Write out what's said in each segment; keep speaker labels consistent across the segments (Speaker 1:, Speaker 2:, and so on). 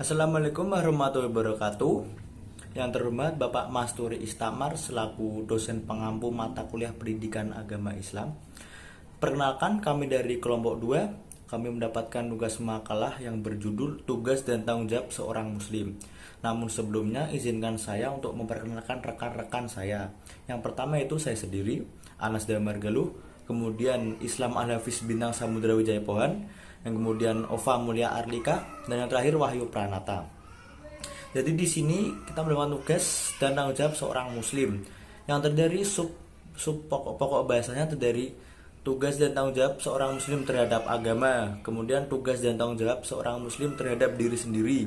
Speaker 1: Assalamualaikum warahmatullahi wabarakatuh. Yang terhormat Bapak Masturi Istamar selaku dosen pengampu mata kuliah pendidikan agama Islam. Perkenalkan, kami dari kelompok 2. Kami mendapatkan tugas makalah yang berjudul Tugas dan Tanggung Jawab Seorang Muslim. Namun sebelumnya izinkan saya untuk memperkenalkan rekan-rekan saya. Yang pertama itu saya sendiri, Anas Damar Galuh, kemudian Islam Al-Hafiz Bintang Samudra Wijaya Pohan, yang kemudian Ova Mulia Arlika, dan yang terakhir Wahyu Pranata. Jadi di sini kita melakukan tugas dan tanggung jawab seorang muslim yang terdiri sub pokok bahasanya terdiri tugas dan tanggung jawab seorang muslim terhadap agama, kemudian tugas dan tanggung jawab seorang muslim terhadap diri sendiri,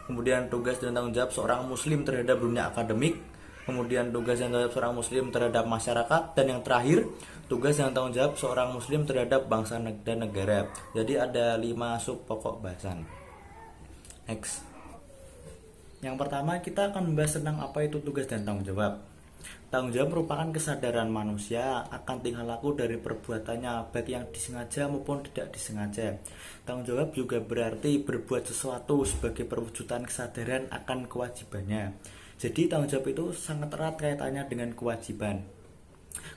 Speaker 1: kemudian tugas dan tanggung jawab seorang muslim terhadap dunia akademik, kemudian tugas dan tanggung jawab seorang muslim terhadap masyarakat, dan yang terakhir tugas dan tanggung jawab seorang muslim terhadap bangsa dan negara. Jadi ada 5 sub pokok bahasan. Next. Yang pertama kita akan membahas tentang apa itu tugas dan tanggung jawab. Tanggung jawab merupakan kesadaran manusia akan tingkah laku dari perbuatannya, baik yang disengaja maupun tidak disengaja. Tanggung jawab juga berarti berbuat sesuatu sebagai perwujudan kesadaran akan kewajibannya. Jadi tanggung jawab itu sangat erat kaitannya dengan kewajiban.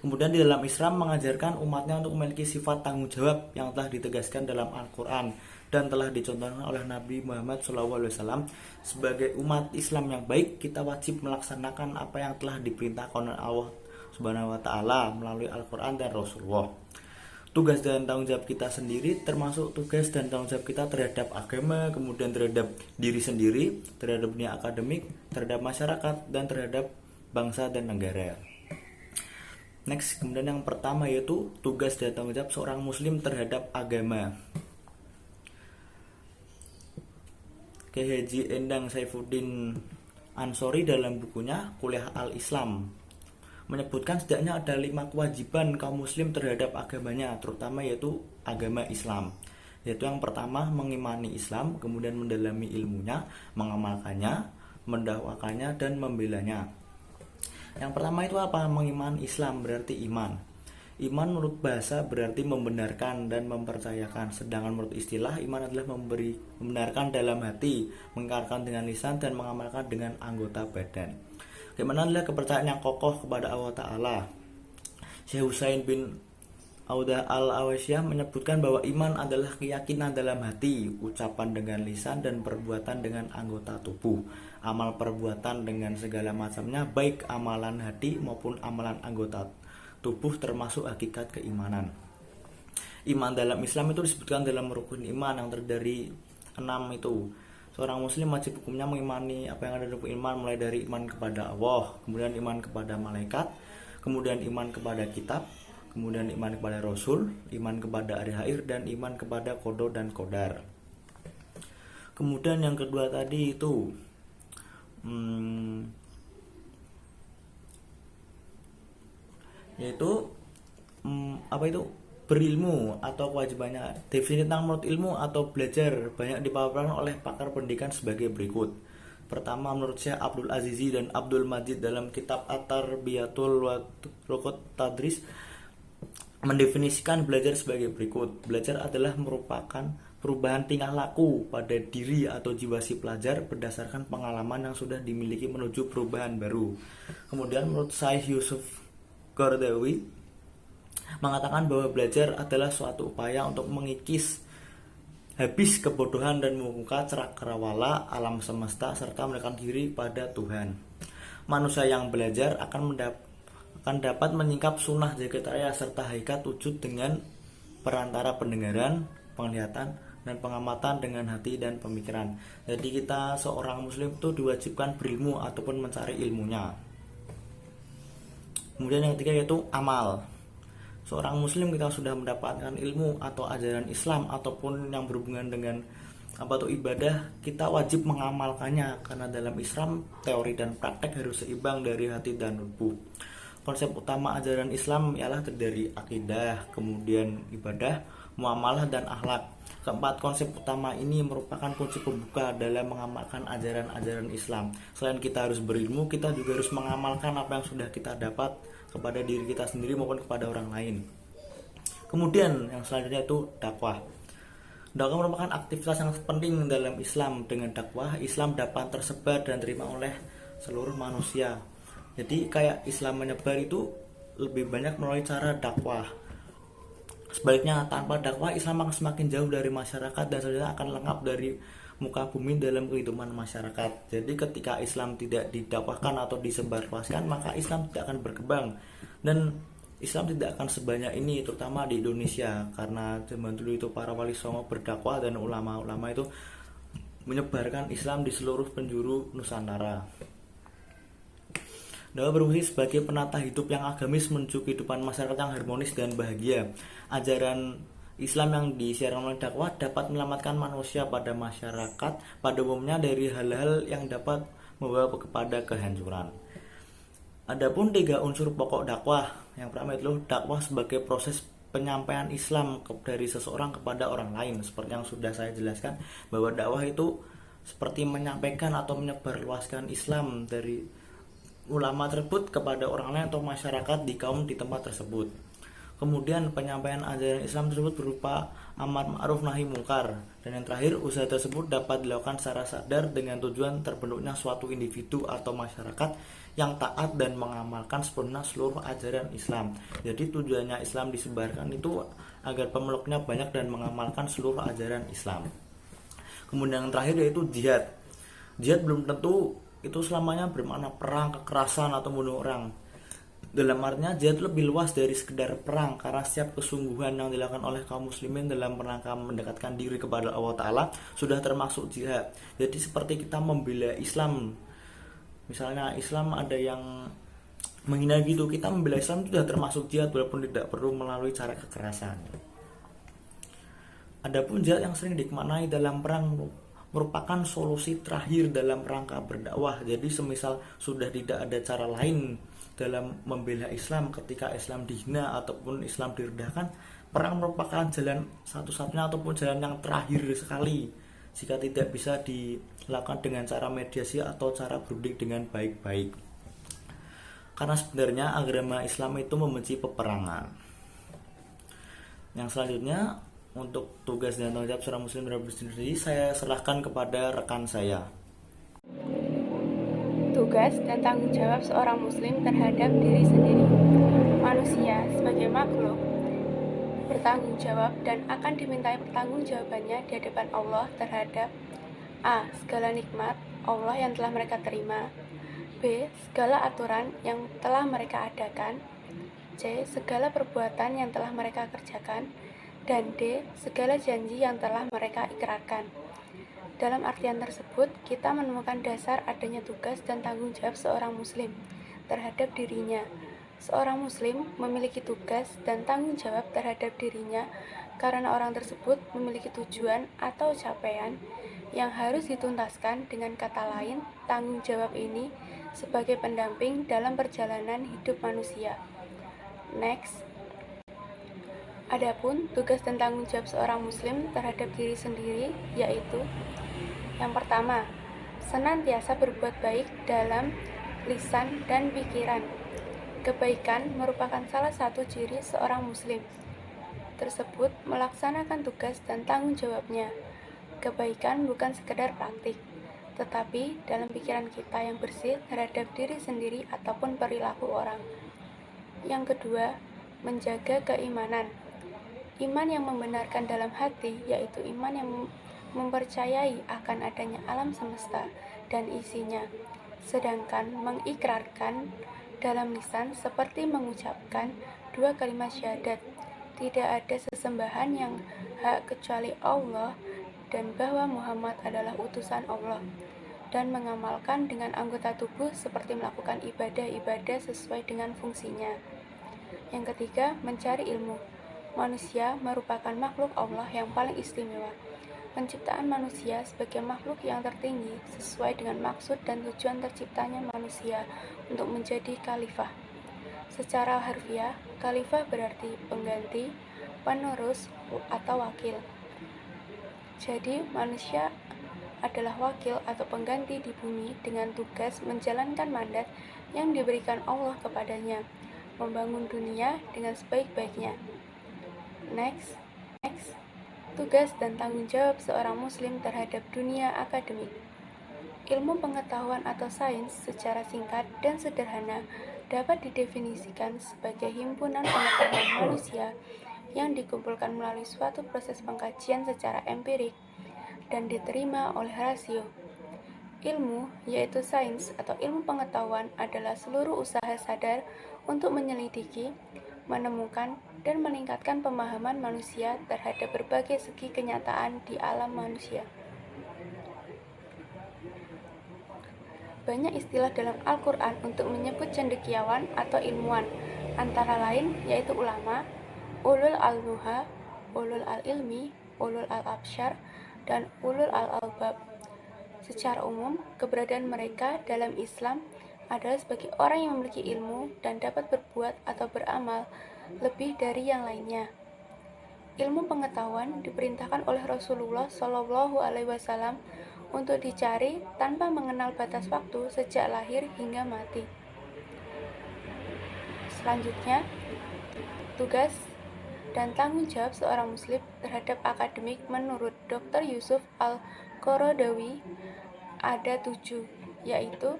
Speaker 1: Kemudian di dalam Islam mengajarkan umatnya untuk memiliki sifat tanggung jawab yang telah ditegaskan dalam Al-Quran dan telah dicontohkan oleh Nabi Muhammad SAW. Sebagai umat Islam yang baik, kita wajib melaksanakan apa yang telah diperintahkan oleh Allah Subhanahu wa Ta'ala melalui Al-Quran dan Rasulullah. Tugas dan tanggung jawab kita sendiri termasuk tugas dan tanggung jawab kita terhadap agama, kemudian terhadap diri sendiri, terhadap dunia akademik, terhadap masyarakat, dan terhadap bangsa dan negara. Next, kemudian yang pertama yaitu tugas dan tanggung jawab seorang muslim terhadap agama. Kiai Haji Endang Saifuddin Ansori dalam bukunya Kuliah Al-Islam menyebutkan setidaknya ada 5 kewajiban kaum muslim terhadap agamanya, terutama yaitu agama Islam. Yaitu yang pertama mengimani Islam, kemudian mendalami ilmunya, mengamalkannya, mendakwakannya, dan membelanya. Yang pertama itu apa? Mengimani Islam berarti iman. Iman menurut bahasa berarti membenarkan dan mempercayakan. Sedangkan menurut istilah, iman adalah membenarkan dalam hati, mengingkarkan dengan lisan, dan mengamalkan dengan anggota badan. Bagaimana adalah kepercayaan yang kokoh kepada Allah Ta'ala. Syekh Husain bin Audah al-Awasyah menyebutkan bahwa iman adalah keyakinan dalam hati, ucapan dengan lisan, dan perbuatan dengan anggota tubuh. Amal perbuatan dengan segala macamnya, baik amalan hati maupun amalan anggota tubuh, termasuk hakikat keimanan. Iman dalam Islam itu disebutkan dalam rukun iman yang terdiri 6 itu. Seorang muslim wajib hukumnya mengimani apa yang ada dalam iman, mulai dari iman kepada Allah, kemudian iman kepada malaikat, kemudian iman kepada kitab, kemudian iman kepada Rasul, iman kepada hari akhir, dan iman kepada qada dan qadar. Kemudian yang kedua tadi itu yaitu apa itu? Berilmu atau kewajibannya. Definisi tentang menurut ilmu atau belajar banyak dipaparkan oleh pakar pendidikan sebagai berikut. Pertama, menurut Syekh Abdul Azizi dan Abdul Majid dalam kitab At-Tarbiyatul wa Ruqut Tadris mendefinisikan belajar sebagai berikut. Belajar adalah merupakan perubahan tingkah laku pada diri atau jiwa si pelajar berdasarkan pengalaman yang sudah dimiliki menuju perubahan baru. Kemudian menurut Syekh Yusuf Qaradawi mengatakan bahwa belajar adalah suatu upaya untuk mengikis habis kebodohan dan membuka cakrawala alam semesta serta mendekatkan diri pada Tuhan. Manusia yang belajar akan dapat menyingkap sunnah jagat raya serta hakikat wujud dengan perantara pendengaran, penglihatan, dan pengamatan dengan hati dan pemikiran. Jadi kita seorang muslim itu diwajibkan berilmu ataupun mencari ilmunya. Kemudian yang ketiga yaitu amal. Seorang muslim kita sudah mendapatkan ilmu atau ajaran Islam ataupun yang berhubungan dengan apa itu ibadah, kita wajib mengamalkannya karena dalam Islam teori dan praktek harus seimbang dari hati dan tubuh. Konsep utama ajaran Islam ialah terdiri akidah, kemudian ibadah, muamalah, dan akhlak. Keempat konsep utama ini merupakan kunci pembuka dalam mengamalkan ajaran-ajaran Islam. Selain kita harus berilmu, kita juga harus mengamalkan apa yang sudah kita dapat kepada diri kita sendiri maupun kepada orang lain. Kemudian yang selanjutnya itu dakwah. Dakwah merupakan aktivitas yang penting dalam Islam. Dengan dakwah, Islam dapat tersebar dan terima oleh seluruh manusia. Jadi kayak Islam menyebar itu lebih banyak melalui cara dakwah. Sebaliknya, tanpa dakwah, Islam akan semakin jauh dari masyarakat dan selanjutnya akan lengkap dari muka bumi dalam kehidupan masyarakat. Jadi ketika Islam tidak didakwahkan atau disebarluaskan, maka Islam tidak akan berkembang. Dan Islam tidak akan sebanyak ini, terutama di Indonesia, karena zaman dulu itu para wali songo berdakwah dan ulama-ulama itu menyebarkan Islam di seluruh penjuru Nusantara. Dakwah berfungsi sebagai penata hidup yang agamis menuju kehidupan masyarakat yang harmonis dan bahagia. Ajaran Islam yang disiarkan oleh dakwah dapat menyelamatkan manusia pada masyarakat pada umumnya dari hal-hal yang dapat membawa kepada kehancuran. Adapun 3 unsur pokok dakwah. Yang pertama itu dakwah sebagai proses penyampaian Islam dari seseorang kepada orang lain. Seperti yang sudah saya jelaskan, bahwa dakwah itu seperti menyampaikan atau menyebarluaskan Islam dari ulama tersebut kepada orang lain atau masyarakat di tempat tersebut. Kemudian penyampaian ajaran Islam tersebut berupa amar ma'ruf nahi mungkar. Dan yang terakhir, usaha tersebut dapat dilakukan secara sadar dengan tujuan terbentuknya suatu individu atau masyarakat yang taat dan mengamalkan sepenuhnya seluruh ajaran Islam. Jadi tujuannya Islam disebarkan itu agar pemeluknya banyak dan mengamalkan seluruh ajaran Islam. Kemudian yang terakhir yaitu jihad. Jihad belum tentu itu selamanya bermakna perang, kekerasan, atau bunuh orang. Dalam artinya jihad lebih luas dari sekedar perang, karena setiap kesungguhan yang dilakukan oleh kaum muslimin dalam rangka mendekatkan diri kepada Allah Ta'ala sudah termasuk jihad. Jadi seperti kita membela Islam, misalnya Islam ada yang menghina gitu, kita membela Islam itu sudah termasuk jihad walaupun tidak perlu melalui cara kekerasan. Adapun jihad yang sering dimaknai dalam perang merupakan solusi terakhir dalam rangka berdakwah. Jadi semisal sudah tidak ada cara lain dalam membela Islam ketika Islam dihina ataupun Islam direndahkan, perang merupakan jalan satu-satunya ataupun jalan yang terakhir sekali jika tidak bisa dilakukan dengan cara mediasi atau cara berunding dengan baik-baik. Karena sebenarnya agama Islam itu membenci peperangan. Yang selanjutnya, untuk tugas dan tanggung jawab seorang muslim terhadap diri sendiri, saya serahkan kepada rekan saya.
Speaker 2: Tugas dan tanggung jawab seorang muslim terhadap diri sendiri. Manusia sebagai makhluk bertanggung jawab dan akan dimintai pertanggungjawabannya di hadapan Allah terhadap A. Segala nikmat Allah yang telah mereka terima, B. Segala aturan yang telah mereka adakan, C. Segala perbuatan yang telah mereka kerjakan, dan D. Segala janji yang telah mereka ikrarkan. Dalam artian tersebut, kita menemukan dasar adanya tugas dan tanggung jawab seorang muslim terhadap dirinya. Seorang muslim memiliki tugas dan tanggung jawab terhadap dirinya karena orang tersebut memiliki tujuan atau capaian yang harus dituntaskan. Dengan kata lain, tanggung jawab ini sebagai pendamping dalam perjalanan hidup manusia. Next. Adapun tugas dan tanggung jawab seorang muslim terhadap diri sendiri yaitu: yang pertama, senantiasa berbuat baik dalam lisan dan pikiran. Kebaikan merupakan salah satu ciri seorang muslim tersebut melaksanakan tugas dan tanggung jawabnya. Kebaikan bukan sekedar praktik, tetapi dalam pikiran kita yang bersih terhadap diri sendiri ataupun perilaku orang. Yang kedua, menjaga keimanan. Iman yang membenarkan dalam hati, yaitu iman yang mempercayai akan adanya alam semesta dan isinya. Sedangkan mengikrarkan dalam lisan seperti mengucapkan 2 kalimat syahadat, tidak ada sesembahan yang hak kecuali Allah dan bahwa Muhammad adalah utusan Allah, dan mengamalkan dengan anggota tubuh seperti melakukan ibadah-ibadah sesuai dengan fungsinya. Yang ketiga, mencari ilmu. Manusia merupakan makhluk Allah yang paling istimewa. Penciptaan manusia sebagai makhluk yang tertinggi sesuai dengan maksud dan tujuan terciptanya manusia untuk menjadi khalifah. Secara harfiah, khalifah berarti pengganti, penerus, atau wakil. Jadi, manusia adalah wakil atau pengganti di bumi dengan tugas menjalankan mandat yang diberikan Allah kepadanya, membangun dunia dengan sebaik-baiknya. Next. Tugas dan tanggung jawab seorang muslim terhadap dunia akademik. Ilmu pengetahuan atau sains secara singkat dan sederhana dapat didefinisikan sebagai himpunan pengetahuan manusia yang dikumpulkan melalui suatu proses pengkajian secara empirik dan diterima oleh rasio. Ilmu, yaitu sains atau ilmu pengetahuan, adalah seluruh usaha sadar untuk menyelidiki, menemukan, dan meningkatkan pemahaman manusia terhadap berbagai segi kenyataan di alam manusia. Banyak istilah dalam Al-Quran untuk menyebut cendekiawan atau ilmuwan, antara lain yaitu ulama, ulul al-nuha, ulul al-ilmi, ulul al-absyar, dan ulul al-albab. Secara umum, keberadaan mereka dalam Islam adalah sebagai orang yang memiliki ilmu dan dapat berbuat atau beramal lebih dari yang lainnya. Ilmu pengetahuan diperintahkan oleh Rasulullah Shallallahu Alaihi Wasallam untuk dicari tanpa mengenal batas waktu sejak lahir hingga mati. Selanjutnya, tugas dan tanggung jawab seorang muslim terhadap akademik menurut Dr. Yusuf Al-Qaradawi ada 7, yaitu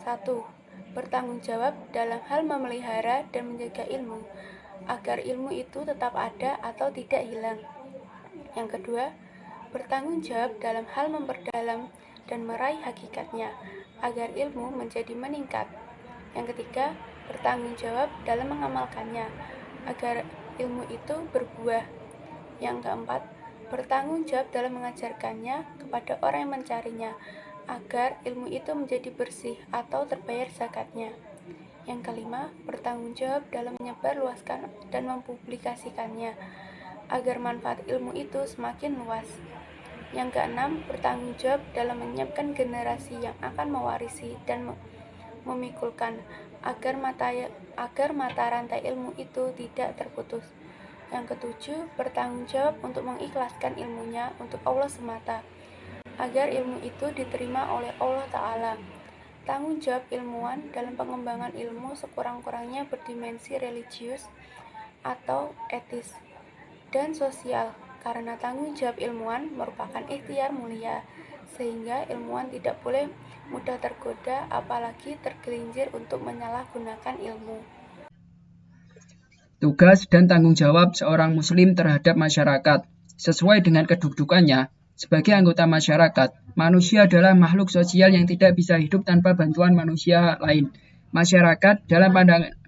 Speaker 2: 1. Bertanggung jawab dalam hal memelihara dan menjaga ilmu, agar ilmu itu tetap ada atau tidak hilang. Yang kedua, bertanggung jawab dalam hal memperdalam dan meraih hakikatnya, agar ilmu menjadi meningkat. Yang ketiga, bertanggung jawab dalam mengamalkannya, agar ilmu itu berbuah. Yang keempat, bertanggung jawab dalam mengajarkannya kepada orang yang mencarinya, agar ilmu itu menjadi bersih atau terbayar zakatnya. Yang kelima, bertanggung jawab dalam menyebarluaskan dan mempublikasikannya, agar manfaat ilmu itu semakin luas. Yang keenam, bertanggung jawab dalam menyiapkan generasi yang akan mewarisi dan memikulkan, agar mata rantai ilmu itu tidak terputus. Yang ketujuh, bertanggung jawab untuk mengikhlaskan ilmunya untuk Allah semata, agar ilmu itu diterima oleh Allah Ta'ala. Tanggung jawab ilmuwan dalam pengembangan ilmu sekurang-kurangnya berdimensi religius atau etis dan sosial, karena tanggung jawab ilmuwan merupakan ikhtiar mulia, sehingga ilmuwan tidak boleh mudah tergoda apalagi tergelincir untuk menyalahgunakan ilmu.
Speaker 3: Tugas dan tanggung jawab seorang muslim terhadap masyarakat. Sesuai dengan kedudukannya, sebagai anggota masyarakat, manusia adalah makhluk sosial yang tidak bisa hidup tanpa bantuan manusia lain. Masyarakat dalam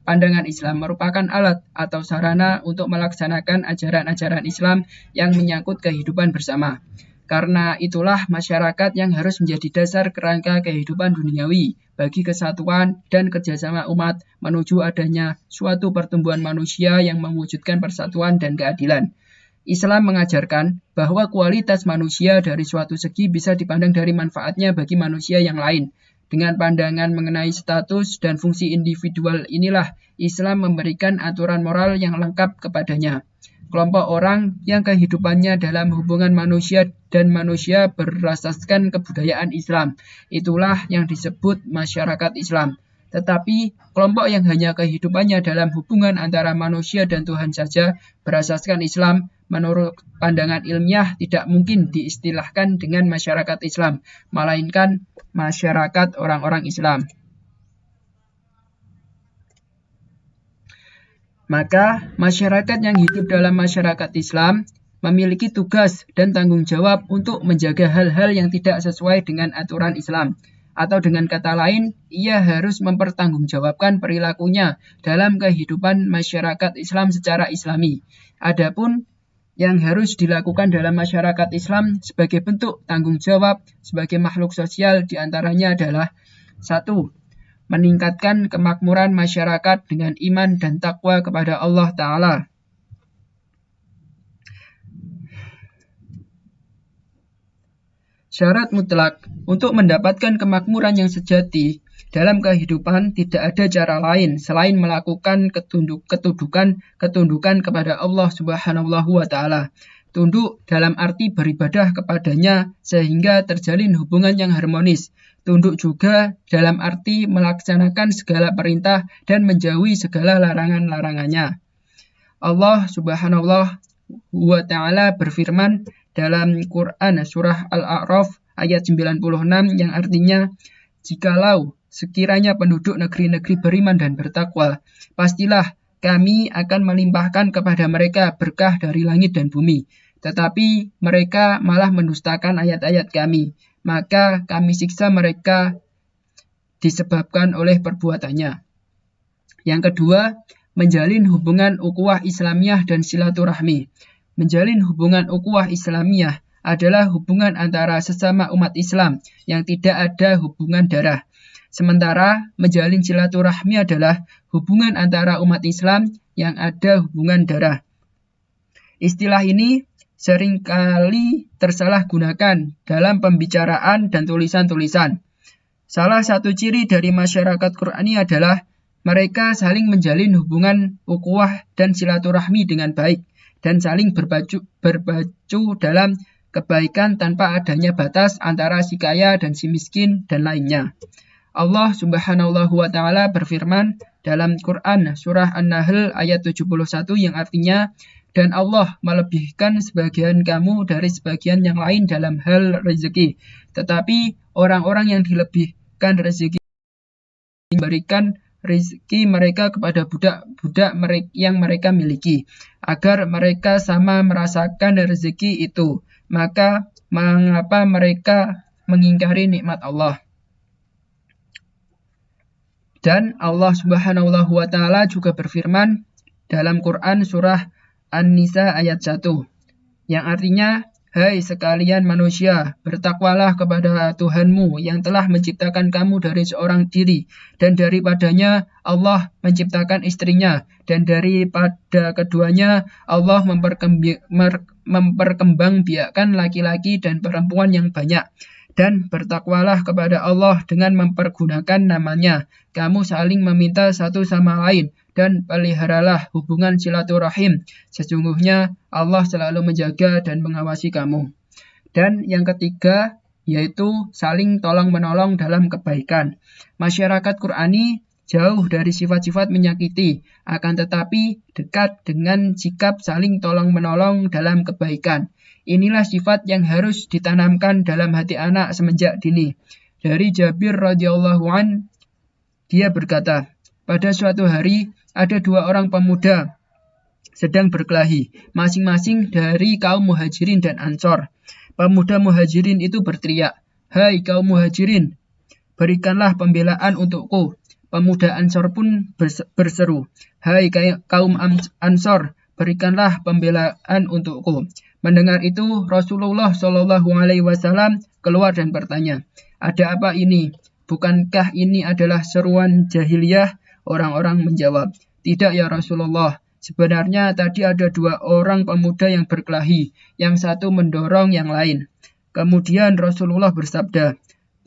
Speaker 3: pandangan Islam merupakan alat atau sarana untuk melaksanakan ajaran-ajaran Islam yang menyangkut kehidupan bersama. Karena itulah masyarakat yang harus menjadi dasar kerangka kehidupan duniawi bagi kesatuan dan kerjasama umat menuju adanya suatu pertumbuhan manusia yang mewujudkan persatuan dan keadilan. Islam mengajarkan bahwa kualitas manusia dari suatu segi bisa dipandang dari manfaatnya bagi manusia yang lain. Dengan pandangan mengenai status dan fungsi individual inilah Islam memberikan aturan moral yang lengkap kepadanya. Kelompok orang yang kehidupannya dalam hubungan manusia dan manusia berasaskan kebudayaan Islam. Itulah yang disebut masyarakat Islam. Tetapi kelompok yang hanya kehidupannya dalam hubungan antara manusia dan Tuhan saja berasaskan Islam, menurut pandangan ilmiah tidak mungkin diistilahkan dengan masyarakat Islam, melainkan masyarakat orang-orang Islam. Maka masyarakat yang hidup dalam masyarakat Islam memiliki tugas dan tanggung jawab untuk menjaga hal-hal yang tidak sesuai dengan aturan Islam. Atau dengan kata lain, ia harus mempertanggungjawabkan perilakunya dalam kehidupan masyarakat Islam secara Islami. Adapun yang harus dilakukan dalam masyarakat Islam sebagai bentuk tanggung jawab sebagai makhluk sosial diantaranya adalah 1. Meningkatkan kemakmuran masyarakat dengan iman dan takwa kepada Allah Ta'ala. Syarat mutlak untuk mendapatkan kemakmuran yang sejati dalam kehidupan tidak ada cara lain selain melakukan ketundukan kepada Allah Subhanahu wa Ta'ala. Tunduk dalam arti beribadah kepadanya sehingga terjalin hubungan yang harmonis. Tunduk juga dalam arti melaksanakan segala perintah dan menjauhi segala larangan-larangannya. Allah Subhanahu wa ta'ala berfirman dalam Quran surah Al-A'raf ayat 96 yang artinya, jikalau sekiranya penduduk negeri-negeri beriman dan bertakwa, pastilah kami akan melimpahkan kepada mereka berkah dari langit dan bumi. Tetapi mereka malah mendustakan ayat-ayat kami, maka kami siksa mereka disebabkan oleh perbuatannya. Yang kedua, menjalin hubungan ukhuwah Islamiyah dan silaturahmi. Menjalin hubungan ukhuwah Islamiyah adalah hubungan antara sesama umat Islam yang tidak ada hubungan darah. Sementara menjalin silaturahmi adalah hubungan antara umat Islam yang ada hubungan darah. Istilah ini seringkali tersalahgunakan dalam pembicaraan dan tulisan-tulisan. Salah satu ciri dari masyarakat Qur'ani adalah mereka saling menjalin hubungan ukhuwah dan silaturahmi dengan baik dan saling berpacu dalam kebaikan tanpa adanya batas antara si kaya dan si miskin dan lainnya. Allah Subhanahu wa ta'ala berfirman dalam Quran surah An-Nahl ayat 71 yang artinya, dan Allah melebihkan sebagian kamu dari sebagian yang lain dalam hal rezeki. Tetapi orang-orang yang dilebihkan rezeki memberikan rezeki mereka kepada budak-budak yang mereka miliki, agar mereka sama merasakan rezeki itu. Maka mengapa mereka mengingkari nikmat Allah? Dan Allah Subhanahu wa ta'ala juga berfirman dalam Quran surah An-Nisa ayat 1 yang artinya, hai sekalian manusia, bertakwalah kepada Tuhanmu yang telah menciptakan kamu dari seorang diri, dan daripadanya Allah menciptakan istrinya, dan daripada keduanya Allah memperkembangbiakkan laki-laki dan perempuan yang banyak. Dan bertakwalah kepada Allah dengan mempergunakan namanya. Kamu saling meminta satu sama lain dan peliharalah hubungan silaturahim. Sesungguhnya Allah selalu menjaga dan mengawasi kamu. Dan yang ketiga yaitu saling tolong-menolong dalam kebaikan. Masyarakat Qur'ani jauh dari sifat-sifat menyakiti, akan tetapi dekat dengan sikap saling tolong-menolong dalam kebaikan. Inilah sifat yang harus ditanamkan dalam hati anak semenjak dini. Dari Jabir radhiyallahu an, dia berkata, pada suatu hari ada dua orang pemuda sedang berkelahi, masing-masing dari kaum Muhajirin dan Ansor. Pemuda Muhajirin itu berteriak, hai kaum Muhajirin, berikanlah pembelaan untukku. Pemuda Ansor pun berseru, hai kaum Ansor, berikanlah pembelaan untukku. Mendengar itu, Rasulullah Shallallahu Alaihi Wasallam keluar dan bertanya, ada apa ini? Bukankah ini adalah seruan jahiliyah? Orang-orang menjawab, tidak ya Rasulullah. Sebenarnya tadi ada dua orang pemuda yang berkelahi, yang satu mendorong yang lain. Kemudian Rasulullah bersabda,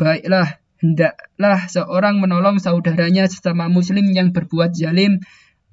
Speaker 3: baiklah, hendaklah seorang menolong saudaranya sesama muslim yang berbuat zalim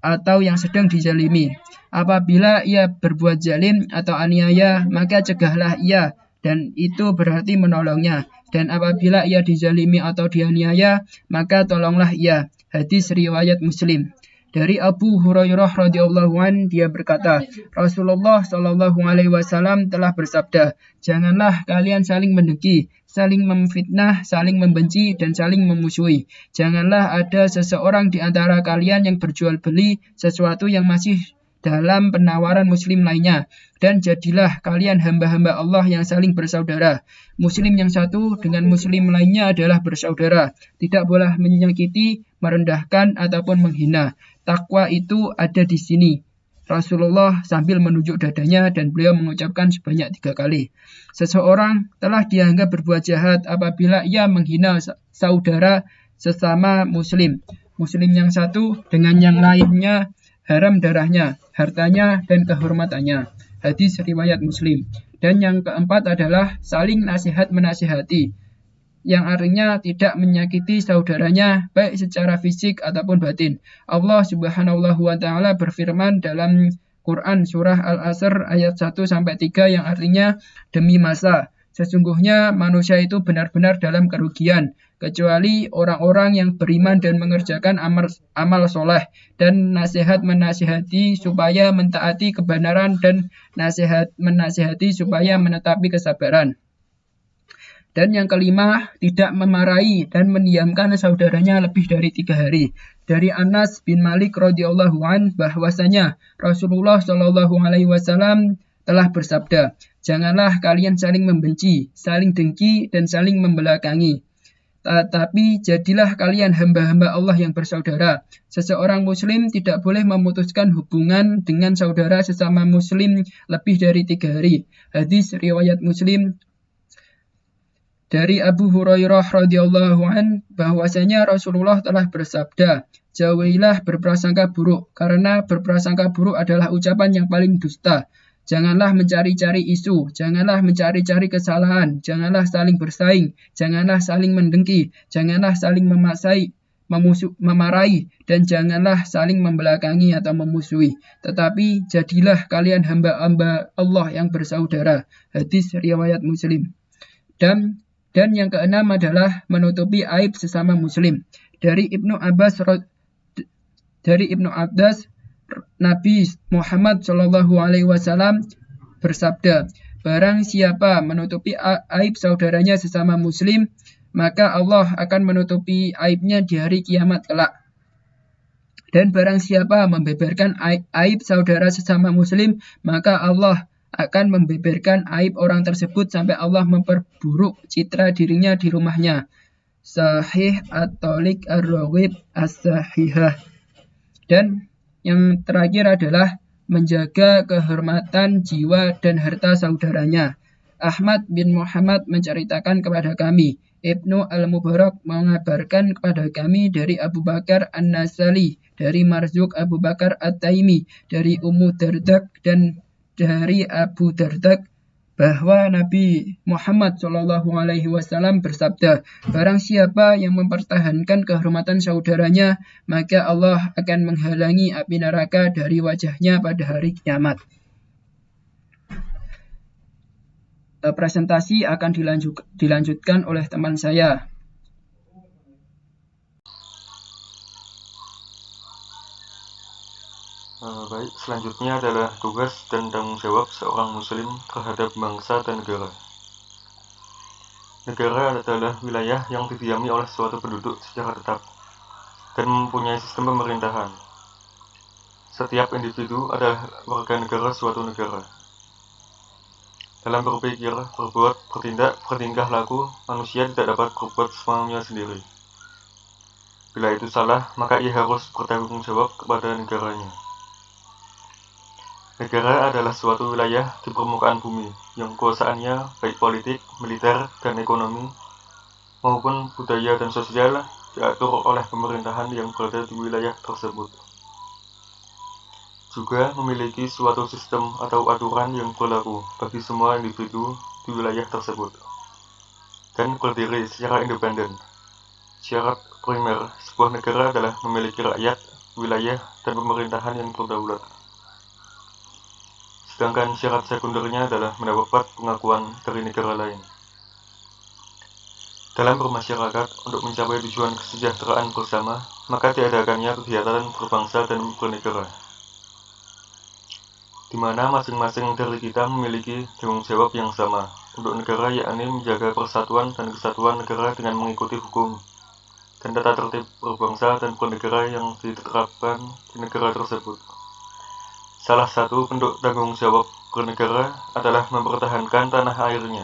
Speaker 3: atau yang sedang dizalimi. Apabila ia berbuat zalim atau aniaya, maka cegahlah ia, dan itu berarti menolongnya. Dan apabila ia dizalimi atau dianiaya, maka tolonglah ia. Hadis riwayat Muslim. Dari Abu Hurairah radhiyallahu an, dia berkata, Rasulullah Shallallahu Alaihi Wasallam telah bersabda, janganlah kalian saling mendengki, saling memfitnah, saling membenci, dan saling memusuhi. Janganlah ada seseorang di antara kalian yang berjual beli sesuatu yang masih dalam penawaran muslim lainnya. Dan jadilah kalian hamba-hamba Allah yang saling bersaudara. Muslim yang satu dengan muslim lainnya adalah bersaudara. Tidak boleh menyakiti, merendahkan, ataupun menghina. Takwa itu ada di sini. Rasulullah sambil menunjuk dadanya dan beliau mengucapkan sebanyak 3 kali. Seseorang telah dianggap berbuat jahat apabila ia menghina saudara sesama muslim. Muslim yang satu dengan yang lainnya haram darahnya, hartanya, dan kehormatannya. Hadis riwayat Muslim. Dan yang keempat adalah saling nasihat menasihati, yang artinya tidak menyakiti saudaranya baik secara fisik ataupun batin. Allah Subhanahu wa ta'ala berfirman dalam Quran surah Al-Asr ayat 1-3 yang artinya, demi masa, Sesungguhnya manusia itu benar-benar dalam kerugian, kecuali orang-orang yang beriman dan mengerjakan amal soleh, dan nasihat menasihati supaya mentaati kebenaran, dan nasihat menasihati supaya menetapi kesabaran. Dan yang kelima, tidak memarahi dan mendiamkan saudaranya lebih dari 3 hari. Dari Anas bin Malik radhiyallahu an bahwasanya Rasulullah shallallahu alaihi wasallam telah bersabda, "Janganlah kalian saling membenci, saling dengki, dan saling membelakangi. Tetapi jadilah kalian hamba-hamba Allah yang bersaudara. Seseorang muslim tidak boleh memutuskan hubungan dengan saudara sesama muslim lebih dari 3 hari." Hadis riwayat Muslim. Dari Abu Hurairah radhiyallahu an bahwasanya Rasulullah telah bersabda, "Jauhilah berprasangka buruk, karena berprasangka buruk adalah ucapan yang paling dusta. Janganlah mencari-cari isu, janganlah mencari-cari kesalahan, janganlah saling bersaing, janganlah saling mendengki, janganlah saling memarahi, dan janganlah saling membelakangi atau memusuhi. Tetapi jadilah kalian hamba-hamba Allah yang bersaudara." Hadis riwayat Muslim. Dan yang keenam adalah menutupi aib sesama muslim. Dari Ibnu Abbas, Nabi Muhammad Shallallahu Alaihi Wasallam bersabda, "Barang siapa menutupi aib saudaranya sesama muslim, maka Allah akan menutupi aibnya di hari kiamat kelak. Dan barang siapa membeberkan aib saudara sesama muslim, maka Allah akan membeberkan aib orang tersebut sampai Allah memperburuk citra dirinya di rumahnya." Sahih At-Thaliq Ar-Raghib As-Sahihah. Dan yang terakhir adalah menjaga kehormatan jiwa dan harta saudaranya. Ahmad bin Muhammad menceritakan kepada kami, Ibnu Al-Mubarak mengabarkan kepada kami dari Abu Bakar An-Nasali, dari Marzuk Abu Bakar At-Taimi, dari Ummu Dardak, dan dari Abu Dardak, bahwa Nabi Muhammad Shallallahu Alaihi Wasallam bersabda, "Barang siapa yang mempertahankan kehormatan saudaranya, maka Allah akan menghalangi api neraka dari wajahnya pada hari kiamat." Presentasi akan dilanjutkan oleh teman saya.
Speaker 4: Baik, selanjutnya adalah tugas dan tanggung jawab seorang muslim terhadap bangsa dan negara. Negara adalah wilayah yang didiami oleh suatu penduduk secara tetap dan mempunyai sistem pemerintahan. Setiap individu adalah warga negara suatu negara. Dalam berpikir, berbuat, bertindak, bertingkah laku, manusia tidak dapat berbuat semaunya sendiri. Bila itu salah, maka ia harus bertanggung jawab kepada negaranya. Negara adalah suatu wilayah di permukaan bumi yang kekuasaannya baik politik, militer, dan ekonomi maupun budaya dan sosial diatur oleh pemerintahan yang berada di wilayah tersebut. Juga memiliki suatu sistem atau aturan yang berlaku bagi semua individu di wilayah tersebut dan berdiri secara independen. Syarat primer sebuah negara adalah memiliki rakyat, wilayah, dan pemerintahan yang berdaulat. Sedangkan syarat sekundernya adalah mendapat pengakuan dari negara lain. Dalam bermasyarakat, untuk mencapai tujuan kesejahteraan bersama, maka diadakannya kegiatan berbangsa dan bernegara, di mana masing-masing dari kita memiliki tanggung jawab yang sama untuk negara, yakni menjaga persatuan dan kesatuan negara dengan mengikuti hukum dan tata tertib berbangsa dan bernegara yang diterapkan di negara tersebut. Salah satu bentuk tanggung jawab bernegara adalah mempertahankan tanah airnya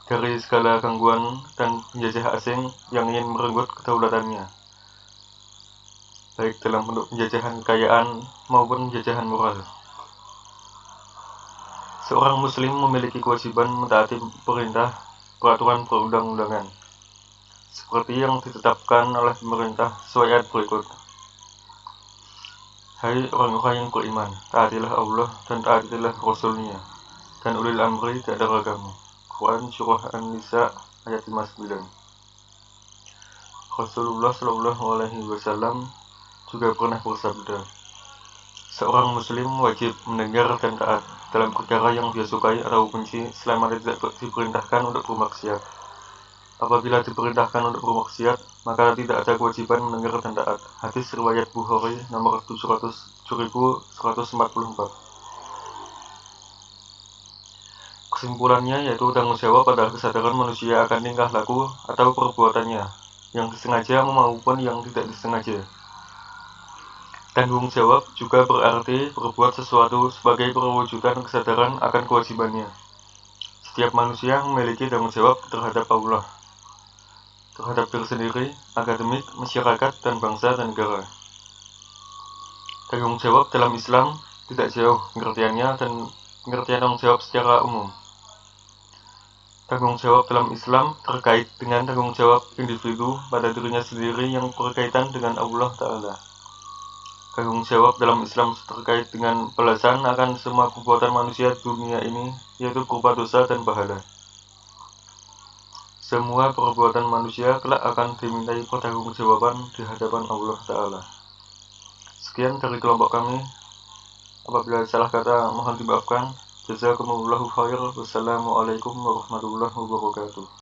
Speaker 4: dari segala gangguan dan penjajah asing yang ingin merenggut kedaulatannya, baik dalam bentuk penjajahan kekayaan maupun penjajahan moral. Seorang muslim memiliki kewajiban mentaati perintah peraturan perundang-undangan, seperti yang ditetapkan oleh pemerintah sesuai ayat berikut. Hai orang-orang yang beriman, taatilah Allah dan taatilah Rasul-Nya dan ulil amri di antara kamu. Quran Surah An-Nisa ayat 59. Rasulullah SAW juga pernah bersabda, Seorang muslim wajib mendengar dan taat dalam perkara yang dia sukai atau benci selama tidak diperintahkan untuk bermaksiat. Apabila diperintahkan untuk bermaksiat, maka tidak ada kewajiban mendengar dan taat. Hadis riwayat Bukhari nomor 7144. Kesimpulannya yaitu tanggung jawab adalah kesadaran manusia akan tingkah laku atau perbuatannya, yang disengaja maupun yang tidak disengaja. Tanggung jawab juga berarti berbuat sesuatu sebagai perwujudan kesadaran akan kewajibannya. Setiap manusia memiliki tanggung jawab terhadap Allah, terhadap diri sendiri, akademik, masyarakat, dan bangsa dan negara. Tanggung jawab dalam Islam tidak jauh pengertiannya dan pengertian tanggung jawab secara umum. Tanggung jawab dalam Islam terkait dengan tanggung jawab individu pada dirinya sendiri yang berkaitan dengan Allah Ta'ala. Tanggung jawab dalam Islam terkait dengan balasan akan semua perbuatan manusia dunia ini, yaitu berupa dosa dan pahala. Semua perbuatan manusia kelak akan dimintai pertanggungjawaban di hadapan Allah Ta'ala. Sekian dari kelompok kami. Apabila salah kata mohon dimaafkan. Jazakumullahu khair. Wassalamualaikum warahmatullahi wabarakatuh.